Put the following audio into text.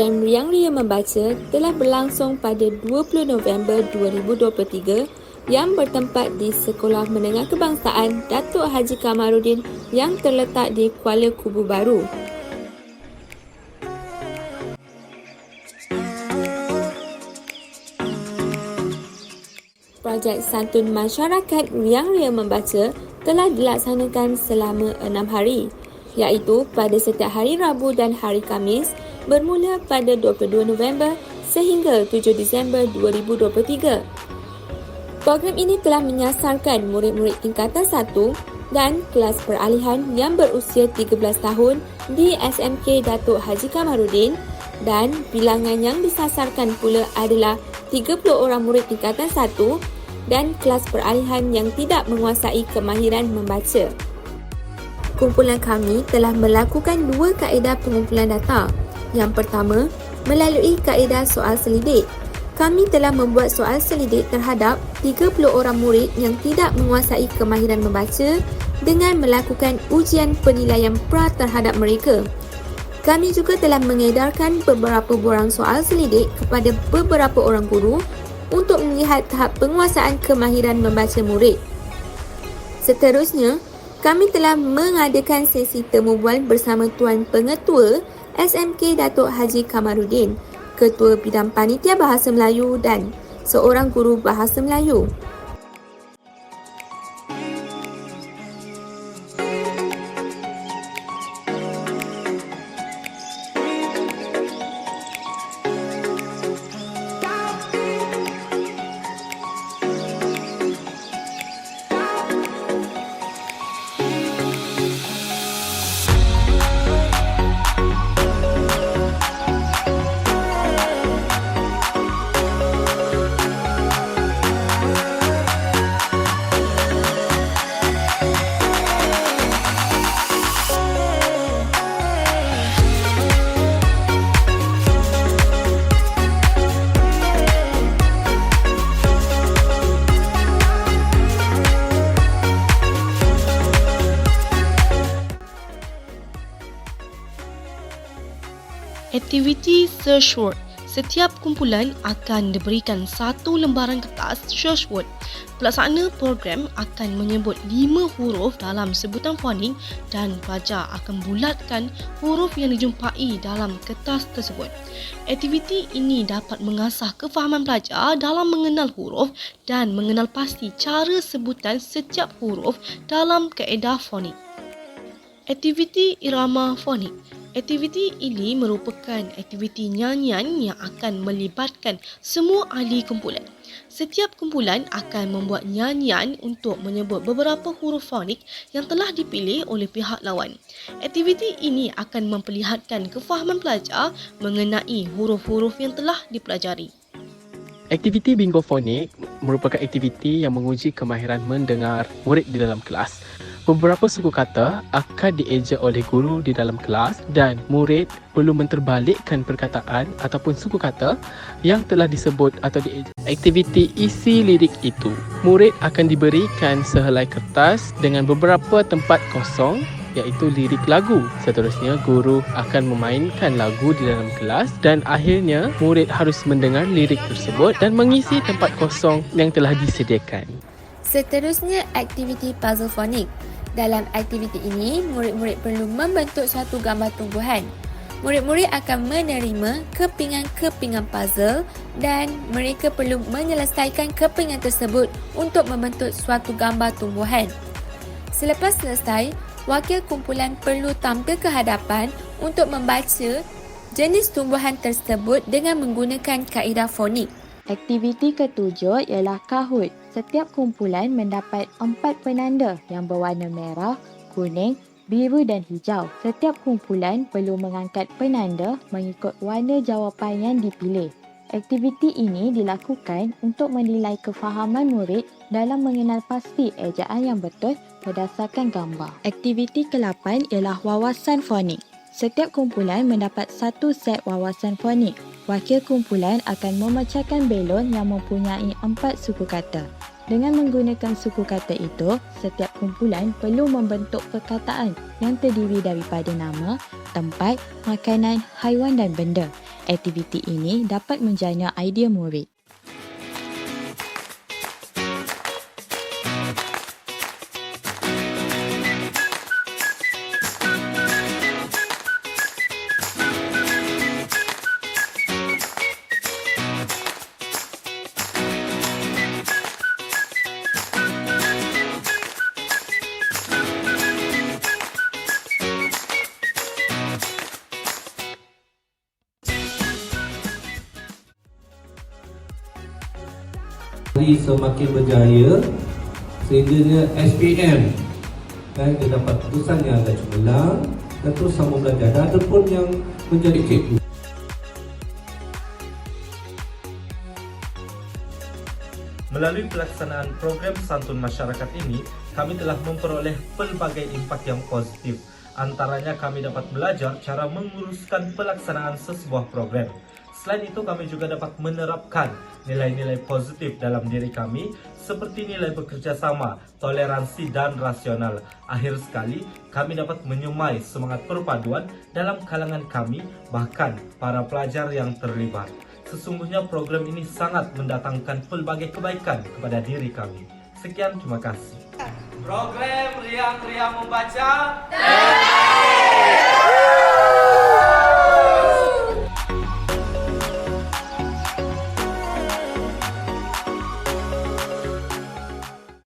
program Riang Ria Membaca telah berlangsung pada 20 November 2023 yang bertempat di Sekolah Menengah Kebangsaan Datuk Haji Kamarudin yang terletak di Kuala Kubu Baru. Projek Santun Masyarakat Riang Ria Membaca telah dilaksanakan selama 6 hari, iaitu pada setiap hari Rabu dan hari Khamis bermula pada 22 November sehingga 7 Disember 2023. Program ini telah menyasarkan murid-murid tingkatan 1 dan kelas peralihan yang berusia 13 tahun di SMK Datuk Haji Kamarudin, dan bilangan yang disasarkan pula adalah 30 orang murid tingkatan 1 dan kelas peralihan yang tidak menguasai kemahiran membaca. Kumpulan kami telah melakukan 2 kaedah pengumpulan data. Yang pertama, melalui kaedah soal selidik. Kami telah membuat soal selidik terhadap 30 orang murid yang tidak menguasai kemahiran membaca dengan melakukan ujian penilaian pra terhadap mereka. Kami juga telah mengedarkan beberapa borang soal selidik kepada beberapa orang guru untuk melihat tahap penguasaan kemahiran membaca murid. Seterusnya, kami telah mengadakan sesi temu bual bersama Tuan Pengetua SMK Datuk Haji Kamarudin, Ketua Bidang Panitia Bahasa Melayu dan seorang guru Bahasa Melayu. Aktiviti Search Word. Setiap kumpulan akan diberikan 1 lembaran kertas Search Word. Pelaksana program akan menyebut 5 huruf dalam sebutan fonik dan pelajar akan bulatkan huruf yang dijumpai dalam kertas tersebut. Aktiviti ini dapat mengasah kefahaman pelajar dalam mengenal huruf dan mengenal pasti cara sebutan setiap huruf dalam kaedah fonik. Aktiviti irama fonik. Aktiviti ini merupakan aktiviti nyanyian yang akan melibatkan semua ahli kumpulan. Setiap kumpulan akan membuat nyanyian untuk menyebut beberapa huruf fonik yang telah dipilih oleh pihak lawan. Aktiviti ini akan memperlihatkan kefahaman pelajar mengenai huruf-huruf yang telah dipelajari. Aktiviti bingo fonik merupakan aktiviti yang menguji kemahiran mendengar murid di dalam kelas. Beberapa suku kata akan dieja oleh guru di dalam kelas dan murid perlu menterbalikkan perkataan ataupun suku kata yang telah disebut atau dieja. Aktiviti isi lirik itu, murid akan diberikan sehelai kertas dengan beberapa tempat kosong iaitu lirik lagu. Seterusnya, guru akan memainkan lagu di dalam kelas dan akhirnya murid harus mendengar lirik tersebut dan mengisi tempat kosong yang telah disediakan. Seterusnya, aktiviti puzzle fonik. Dalam aktiviti ini, murid-murid perlu membentuk suatu gambar tumbuhan. Murid-murid akan menerima kepingan-kepingan puzzle dan mereka perlu menyelesaikan kepingan tersebut untuk membentuk suatu gambar tumbuhan. Selepas selesai, wakil kumpulan perlu tampil ke hadapan untuk membaca jenis tumbuhan tersebut dengan menggunakan kaedah fonik. Aktiviti ketujuh ialah Kahoot. Setiap kumpulan mendapat 4 penanda yang berwarna merah, kuning, biru dan hijau. Setiap kumpulan perlu mengangkat penanda mengikut warna jawapan yang dipilih. Aktiviti ini dilakukan untuk menilai kefahaman murid dalam mengenal pasti ejaan yang betul berdasarkan gambar. Aktiviti ke-8 ialah wawasan fonik. Setiap kumpulan mendapat 1 set wawasan fonik. Wakil kumpulan akan memecahkan belon yang mempunyai 4 suku kata. Dengan menggunakan suku kata itu, setiap kumpulan perlu membentuk perkataan yang terdiri daripada nama, tempat, makanan, haiwan dan benda. Aktiviti ini dapat menjana idea murid. Semakin berjaya sehingganya SPM dia dapat keputusan yang agak cemerlang dan terus sama belajar dan ada pun yang menjadi cikgu. Melalui pelaksanaan program Santun Masyarakat ini, kami telah memperoleh pelbagai impak yang positif. Antaranya kami dapat belajar cara menguruskan pelaksanaan sesebuah program. Selain itu, kami juga dapat menerapkan nilai-nilai positif dalam diri kami seperti nilai bekerjasama, toleransi dan rasional. Akhir sekali, kami dapat menyemai semangat perpaduan dalam kalangan kami, bahkan para pelajar yang terlibat. Sesungguhnya program ini sangat mendatangkan pelbagai kebaikan kepada diri kami. Sekian, terima kasih. Program Riang-Riang Membaca terbaik.